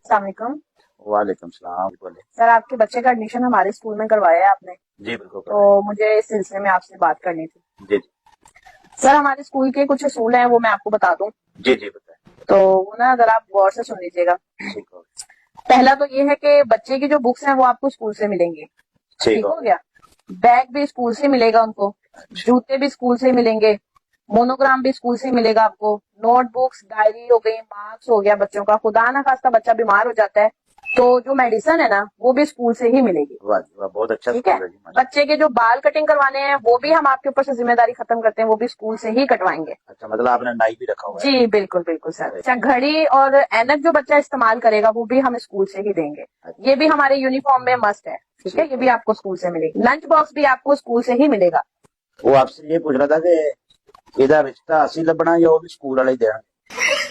अस्सलाम वालेकुम। वालेकुम सलाम। बोले। सर, आपके बच्चे का एडमिशन हमारे स्कूल में करवाया है आपने, जी बिल्कुल तो करवाएं। मुझे इस सिलसिले में आपसे बात करनी थी। जी जी। सर, हमारे स्कूल के कुछ असूल हैं, वो मैं आपको बता दूं, जी जी बताएं। तो वो ना अगर आप गौर से सुन लीजिएगा। ठीक हो पहला तो ये है कि बच्चे की जो बुक्स हैं वो आपको स्कूल से मिलेंगी। ठीक ठीक हो हो गया। बैग भी स्कूल से मिलेगा उनको, जूते भी स्कूल से मिलेंगे, मोनोग्राम भी स्कूल से मिलेगा आपको, नोटबुक्स, डायरी हो गई, मार्क्स हो गया बच्चों का, खुदा ना खास्ता बच्चा बीमार हो जाता है तो जो मेडिसिन है ना वो भी स्कूल से ही मिलेगी। वाह जी वाह, बहुत अच्छा ठीक है। स्कूल है जी माशा। बच्चे के जो बाल कटिंग करवाने हैं वो भी हम आपके ऊपर से जिम्मेदारी खत्म करते हैं, वो भी स्कूल से ही कटवाएंगे। अच्छा, मतलब आपने नाई भी रखा हुआ है। जी बिल्कुल बिल्कुल सर। अरे अच्छा, घड़ी और ऐनक जो बच्चा इस्तेमाल करेगा वो भी हम स्कूल से ही देंगे। ये भी हमारे यूनिफॉर्म में मस्ट है। ठीक है, ये भी आपको स्कूल से मिलेगी। लंच बॉक्स भी आपको स्कूल से ही मिलेगा। वो आपसे ये पूछ रहा था कि ਇਹਦਾ ਰਿਸ਼ਤਾ ਅਸੀਂ ਲੱਭਣਾ ਜਾਂ ਉਹ ਵੀ ਸਕੂਲ ਵਾਲੇ ਹੀ ਦੇਣਗੇ।